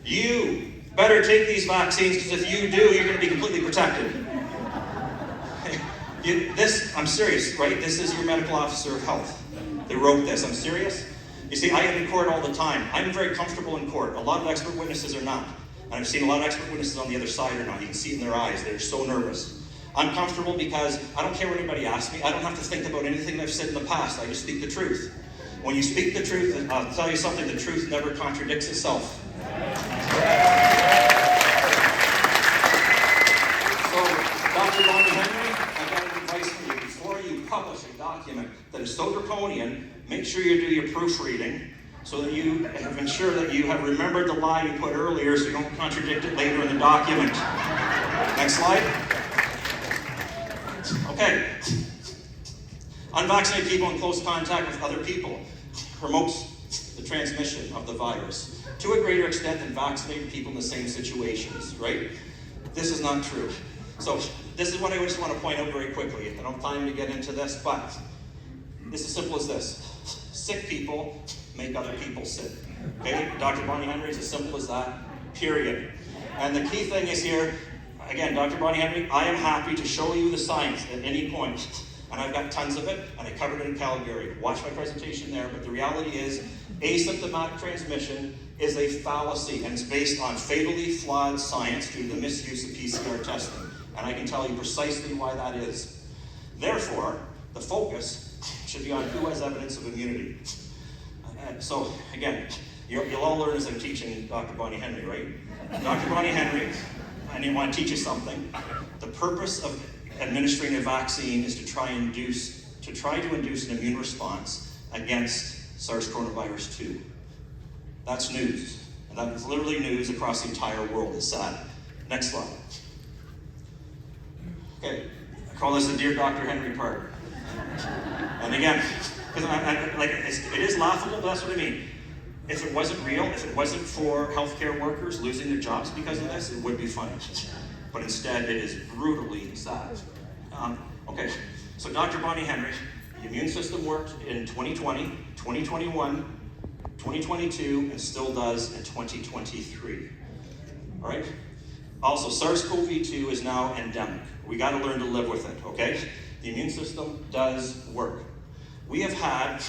you better take these vaccines, because if you do, you're going to be completely protected. I'm serious, right? This is your medical officer of health. that wrote this. I'm serious. You see, I am in court all the time. I'm very comfortable in court. A lot of expert witnesses are not. And I've seen a lot of expert witnesses on the other side are not. You can see it in their eyes. They're so nervous. I'm comfortable because I don't care what anybody asks me. I don't have to think about anything I've said in the past. I just speak the truth. When you speak the truth, I'll tell you something, the truth never contradicts itself. So, Dr. Bonnie Henry, I've got advice for you. Before you publish a document that is so draconian, make sure you do your proofreading so that you have ensured that you have remembered the lie you put earlier so you don't contradict it later in the document. Next slide. Okay. Unvaccinated people in close contact with other people promotes the transmission of the virus to a greater extent than vaccinated people in the same situations, right? This is not true. So this is what I just want to point out very quickly. I don't have time to get into this, but it's as simple as this. Sick people make other people sick. Okay? Dr. Bonnie Henry is as simple as that, period. And the key thing is here, again, Dr. Bonnie Henry, I am happy to show you the science at any point. And I've got tons of it, and I covered it in Calgary. Watch my presentation there, but the reality is asymptomatic transmission is a fallacy, and it's based on fatally flawed science due to the misuse of PCR testing. And I can tell you precisely why that is. Therefore, the focus should be on who has evidence of immunity. So, again, you'll all learn as I'm teaching Dr. Bonnie Henry, right? Dr. Bonnie Henry, I want to teach you something. The purpose of administering a vaccine is to try to induce an immune response against SARS coronavirus 2. That's news. And that is literally news across the entire world. It's sad. Next slide. Okay, I call this the Dear Dr. Henry part. And again, because it is laughable, but that's what I mean. If it wasn't real, if it wasn't for healthcare workers losing their jobs because of this, it would be funny. But instead, it is brutally sad. Okay, so Dr. Bonnie Henry, the immune system worked in 2020, 2021, 2022, and still does in 2023. All right? Also, SARS-CoV-2 is now endemic. We got to learn to live with it, okay? The immune system does work. We have had,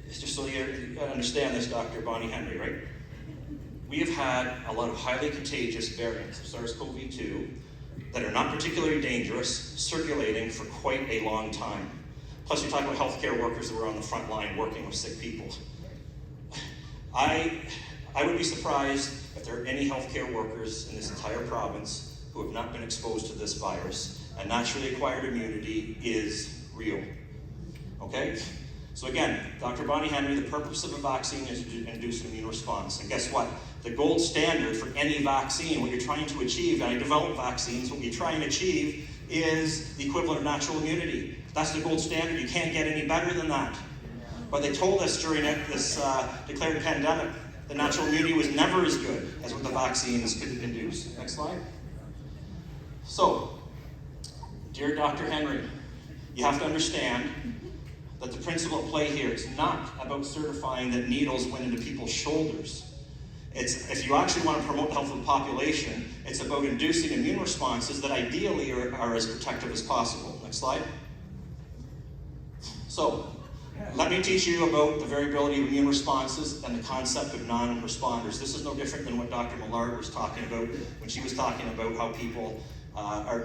just so you understand this, Dr. Bonnie Henry, right? We have had a lot of highly contagious variants of SARS-CoV-2 that are not particularly dangerous circulating for quite a long time. Plus, we talk about healthcare workers that were on the front line working with sick people. I would be surprised if there are any healthcare workers in this entire province who have not been exposed to this virus, and naturally acquired immunity is real. Okay? So again, Dr. Bonnie Henry, the purpose of a vaccine is to induce an immune response. And guess what? The gold standard for any vaccine, what you're trying to achieve, and I develop vaccines, what you try and achieve is the equivalent of natural immunity. That's the gold standard. You can't get any better than that. But they told us during this declared pandemic that natural immunity was never as good as what the vaccines could induce. Next slide. So, dear Dr. Henry, you have to understand that the principle at play here is not about certifying that needles went into people's shoulders. If you actually want to promote the health of the population, it's about inducing immune responses that ideally are as protective as possible. Next slide. So, let me teach you about the variability of immune responses and the concept of non-responders. This is no different than what Dr. Millard was talking about when she was talking about how people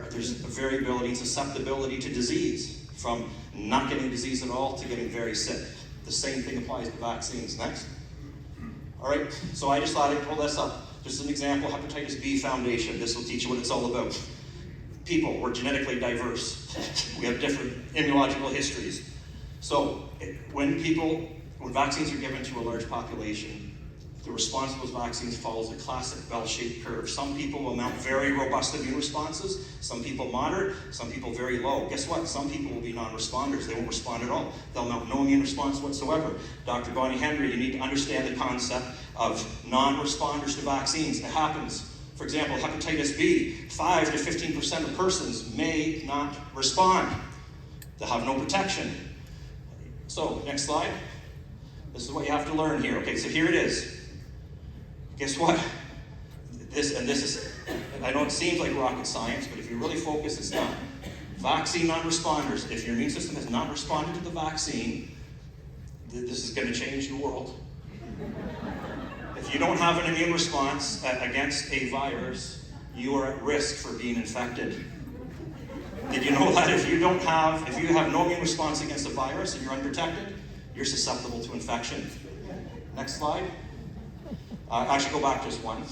there's a variability and susceptibility to disease, from not getting disease at all to getting very sick. The same thing applies to vaccines. Next. All right, so I just thought I'd pull this up. Just an example, Hepatitis B Foundation. This will teach you what it's all about. People, we're genetically diverse. We have different immunological histories. So when vaccines are given to a large population, the response to those vaccines follows a classic bell-shaped curve. Some people will mount very robust immune responses, some people moderate, some people very low. Guess what? Some people will be non-responders. They won't respond at all. They'll mount no immune response whatsoever. Dr. Bonnie Henry, you need to understand the concept of non-responders to vaccines. It happens. For example, hepatitis B, 5 to 15% of persons may not respond. They'll have no protection. So, next slide. This is what you have to learn here. Okay, so here it is. Guess what? This is, I know it seems like rocket science, but if you really focus, it's not. Vaccine non-responders. If your immune system has not responded to the vaccine, This is going to change the world. If you don't have an immune response against a virus, you are at risk for being infected. Did you know that if you have no immune response against a virus and you're unprotected, you're susceptible to infection? Next slide. Actually, go back just one,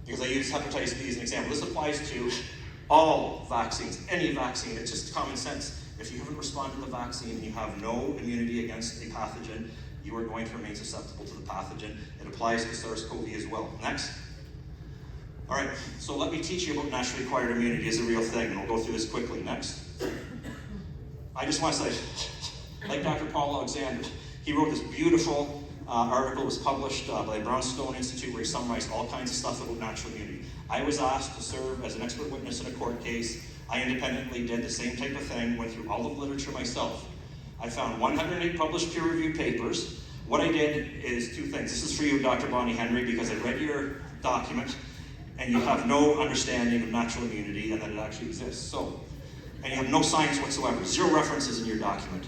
because I use hepatitis B as an example. This applies to all vaccines, any vaccine. It's just common sense. If you haven't responded to the vaccine and you have no immunity against a pathogen, you are going to remain susceptible to the pathogen. It applies to SARS-CoV as well. Next. All right, so let me teach you about naturally acquired immunity as a real thing, and we'll go through this quickly. Next. I just want to say, like Dr. Paul Alexander, he wrote this beautiful article. It was published by the Brownstone Institute, where he summarized all kinds of stuff about natural immunity. I was asked to serve as an expert witness in a court case. I independently did the same type of thing, went through all of the literature myself. I found 108 published peer-reviewed papers. What I did is two things. This is for you, Dr. Bonnie Henry, because I read your document, and you have no understanding of natural immunity and that it actually exists. And you have no science whatsoever, 0 references in your document.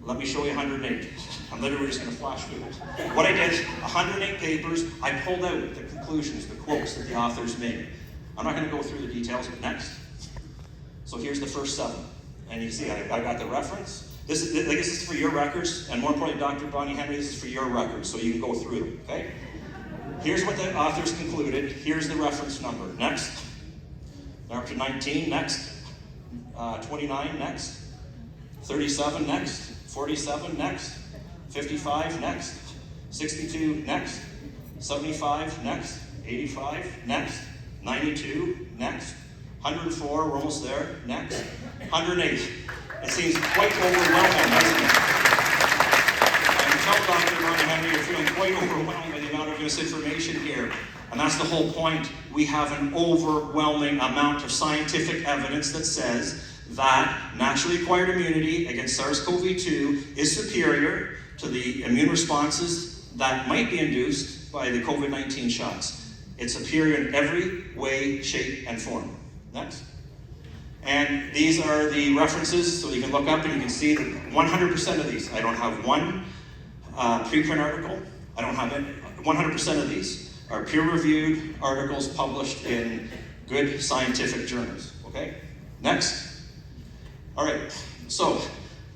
Let me show you 108. I'm literally just going to flash through it. What I did, 108 papers, I pulled out the conclusions, the quotes that the authors made. I'm not going to go through the details, but next. So here's the first 7. And you see, I got the reference. This is for your records, and more importantly, Dr. Bonnie Henry, this is for your records, so you can go through them, okay? Here's what the authors concluded. Here's the reference number. Next. Now up to 19, next. 29, next. 37, next. 47, next. 55, next. 62, next. 75, next. 85, next. 92, next. 104, we're almost there. Next. 108. It seems quite overwhelming, doesn't it? I can tell Dr. Bonnie Henry you're feeling quite overwhelmed by the amount of misinformation here. And that's the whole point. We have an overwhelming amount of scientific evidence that says that naturally acquired immunity against SARS-CoV-2 is superior to the immune responses that might be induced by the COVID-19 shots. It's superior in every way, shape, and form. Next. And these are the references, so you can look up and you can see that 100% of these, I don't have one preprint article, I don't have it. 100% of these are peer-reviewed articles published in good scientific journals, okay? Next. All right, so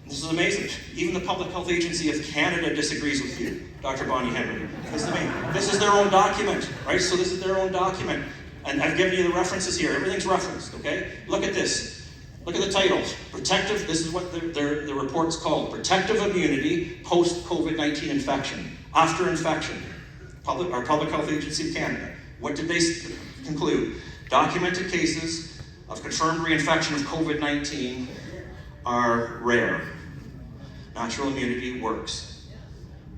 this is amazing. Even the Public Health Agency of Canada disagrees with you, Dr. Bonnie Henry. This is amazing. This is their own document, right? So this is their own document. And I've given you the references here. Everything's referenced, okay? Look at this. Look at the title. Protective, this is what the report's called. Protective immunity post-COVID-19 infection. After infection. Our Public Health Agency of Canada. What did they conclude? Documented cases of confirmed reinfection of COVID-19 are rare. Natural immunity works.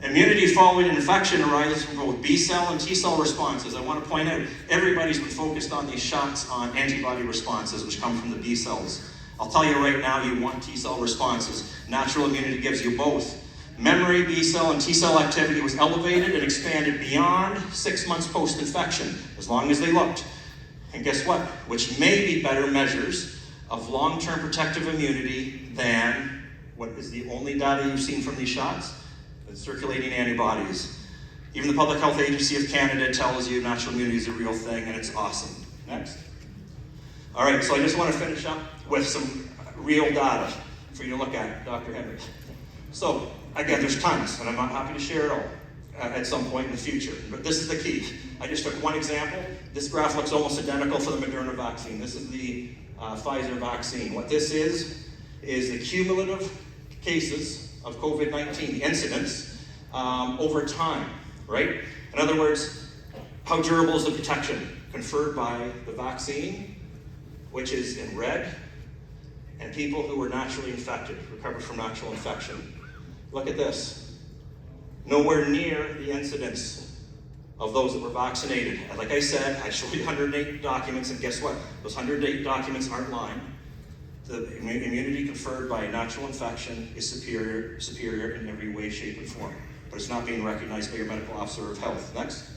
Immunity following an infection arises from both B-cell and T-cell responses. I want to point out, everybody's been focused on these shots on antibody responses, which come from the B-cells. I'll tell you right now, you want T-cell responses. Natural immunity gives you both. Memory B-cell and T-cell activity was elevated and expanded beyond 6 months post-infection, as long as they looked. And guess what? Which may be better measures of long-term protective immunity than what is the only data you've seen from these shots? Circulating antibodies. Even the Public Health Agency of Canada tells you natural immunity is a real thing, and it's awesome. Next. All right, so I just want to finish up with some real data for you to look at, Dr. Henry. So, again, there's tons, and I'm not happy to share it all at some point in the future, but this is the key. I just took one example. This graph looks almost identical for the Moderna vaccine. This is the Pfizer vaccine. What this is the cumulative cases of COVID-19, the incidence, over time, right? In other words, how durable is the protection conferred by the vaccine, which is in red, and people who were naturally infected, recovered from natural infection. Look at this. Nowhere near the incidence of those that were vaccinated. And like I said, I showed you 108 documents, and guess what? Those 108 documents aren't lying. The immunity conferred by a natural infection is superior in every way, shape, and form. But it's not being recognized by your medical officer of health. Next.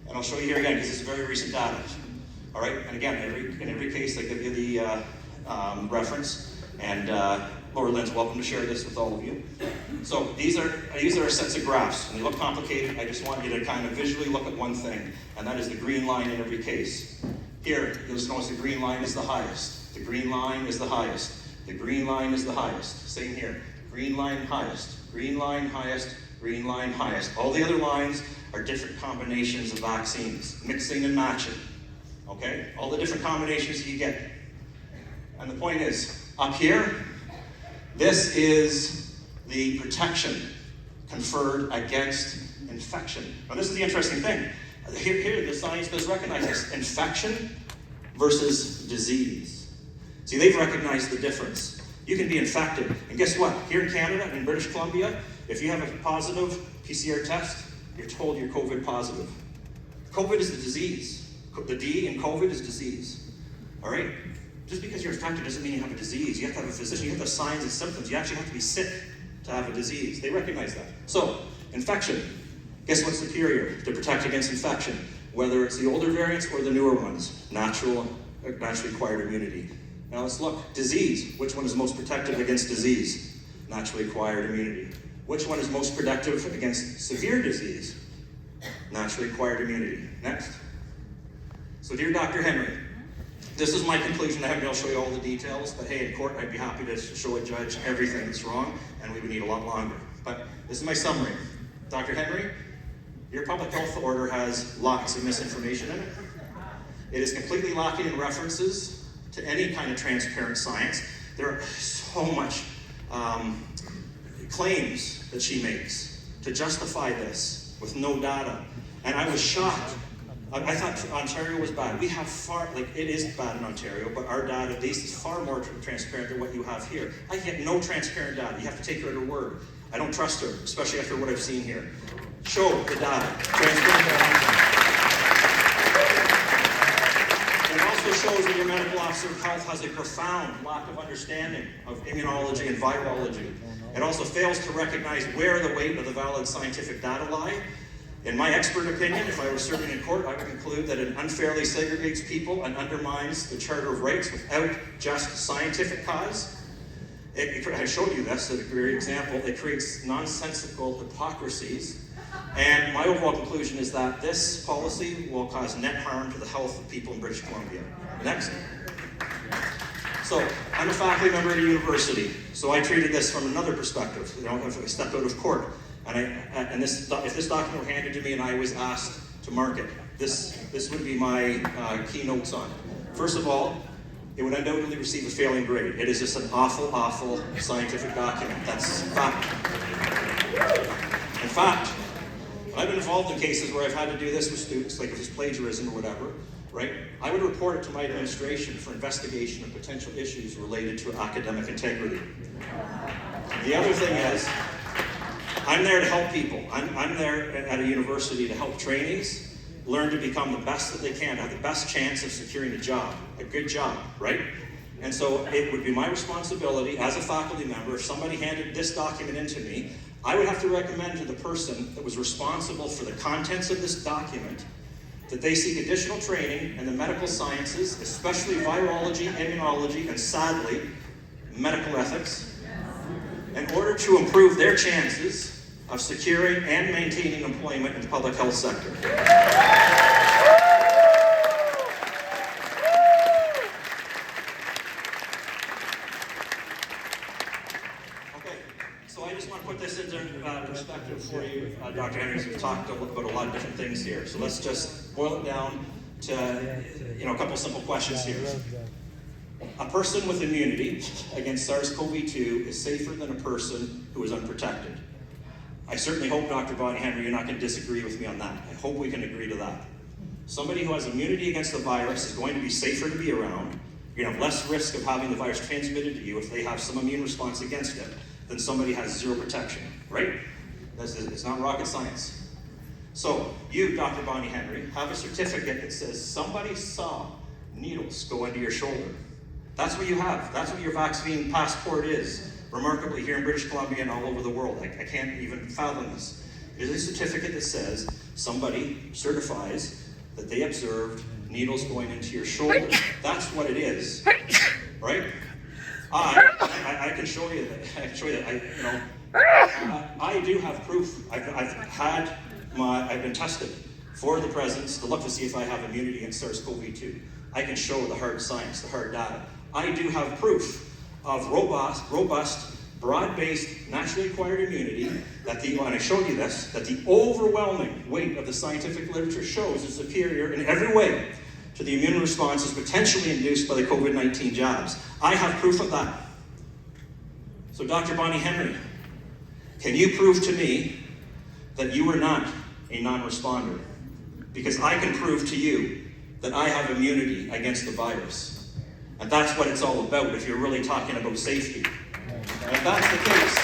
And I'll show you here again, because this is very recent data. All right, and again, in every case, I give you the reference. And Laura Lynn's welcome to share this with all of you. So these are sets of graphs, and they look complicated. I just want you to kind of visually look at one thing, and that is the green line in every case. Here, you'll notice the green line is the highest. The green line is the highest. The green line is the highest. Same here. Green line highest. Green line highest. Green line highest. All the other lines are different combinations of vaccines, mixing and matching. Okay? All the different combinations you get. And the point is, up here, this is the protection conferred against infection. Now this is the interesting thing. Here the science does recognize this. Infection versus disease. See, they've recognized the difference. You can be infected, and guess what? Here in Canada, in British Columbia, if you have a positive PCR test, you're told you're COVID positive. COVID is the disease. The D in COVID is disease. All right? Just because you're infected doesn't mean you have a disease. You have to have a physician. You have to have signs and symptoms. You actually have to be sick to have a disease. They recognize that. So, infection. Guess what's superior to protect against infection? Whether it's the older variants or the newer ones. Naturally acquired immunity. Now let's look. Disease. Which one is most protective against disease? Naturally acquired immunity. Which one is most protective against severe disease? Naturally acquired immunity. Next. So dear Dr. Henry, this is my conclusion. I haven't been able to show you all the details, but hey, in court I'd be happy to show a judge everything that's wrong, and we would need a lot longer. But this is my summary. Dr. Henry, your public health order has lots of misinformation in it. It is completely lacking in references to any kind of transparent science. There are so much claims that she makes to justify this with no data. And I was shocked. I thought Ontario was bad. We have it is bad in Ontario, but our data base is far more transparent than what you have here. I get no transparent data. You have to take her at her word. I don't trust her, especially after what I've seen here. Show the data. Transparent data. It also shows that your medical officer of health has a profound lack of understanding of immunology and virology. It also fails to recognize where the weight of the valid scientific data lie. In my expert opinion, if I were serving in court, I would conclude that it unfairly segregates people and undermines the Charter of Rights without just scientific cause. I showed you this as a great example. It creates nonsensical hypocrisies. And my overall conclusion is that this policy will cause net harm to the health of people in British Columbia. Next. So, I'm a faculty member at a university, so I treated this from another perspective. You know, if I stepped out of court, if this document were handed to me and I was asked to mark it, this would be my keynotes on it. First of all, it would undoubtedly receive a failing grade. It is just an awful, awful scientific document. That's fact. In fact, I've been involved in cases where I've had to do this with students, like if it's plagiarism or whatever, right? I would report it to my administration for investigation of potential issues related to academic integrity. The other thing is, I'm there to help people. I'm there at a university to help trainees learn to become the best that they can, have the best chance of securing a job, a good job, right? And so it would be my responsibility as a faculty member, if somebody handed this document into me, I would have to recommend to the person that was responsible for the contents of this document that they seek additional training in the medical sciences, especially virology, immunology, and sadly, medical ethics, in order to improve their chances of securing and maintaining employment in the public health sector. Okay, so I just want to put this into perspective for you, Dr. Henry. We've talked about a lot of different things here, so let's just boil it down to a couple simple questions here. A person with immunity against SARS-CoV-2 is safer than a person who is unprotected. I certainly hope, Dr. Bonnie Henry, you're not going to disagree with me on that. I hope we can agree to that. Somebody who has immunity against the virus is going to be safer to be around. You're going to have less risk of having the virus transmitted to you if they have some immune response against it than somebody who has zero protection, right? It's not rocket science. So, you, Dr. Bonnie Henry, have a certificate that says somebody saw needles go into your shoulder. That's what you have. That's what your vaccine passport is. Remarkably, here in British Columbia and all over the world. I can't even fathom this. It is a certificate that says somebody certifies that they observed needles going into your shoulder. That's what it is, right? I can show you that. I can show you that. I do have proof. I've been tested for the presence to look to see if I have immunity against SARS-CoV-2. I can show the hard science, the hard data. I do have proof of robust, broad-based, naturally acquired immunity and I showed you this, that the overwhelming weight of the scientific literature shows is superior in every way to the immune responses potentially induced by the COVID-19 jabs. I have proof of that. So Dr. Bonnie Henry, can you prove to me that you are not a non-responder? Because I can prove to you that I have immunity against the virus. And that's what it's all about if you're really talking about safety. And if that's the case,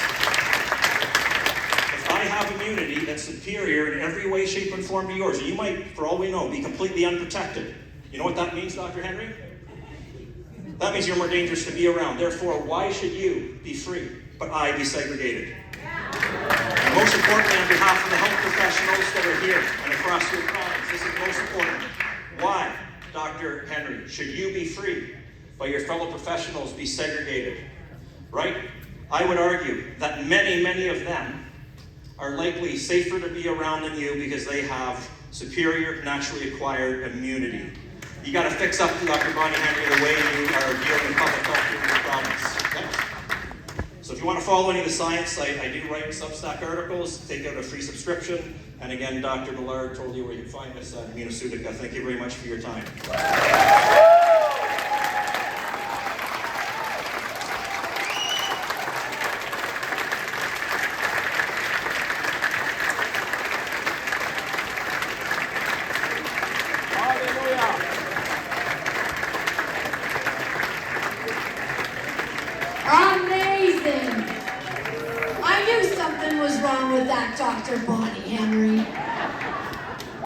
if I have immunity that's superior in every way, shape, and form to yours, and you might, for all we know, be completely unprotected. You know what that means, Dr. Henry? That means you're more dangerous to be around. Therefore, why should you be free, but I be segregated? And most importantly, on behalf of the health professionals that are here and across your province, this is most important. Why, Dr. Henry, should you be free, but your fellow professionals be segregated? Right? I would argue that many of them are likely safer to be around than you because they have superior, naturally acquired immunity. You got to fix up, Dr. Bonnie Henry, the way you are dealing with public health in your province. Okay? So if you want to follow any of the science, I do write Substack articles, take out a free subscription. And again, Dr. Millard told you where you can find us at Immunoceutica. Thank you very much for your time.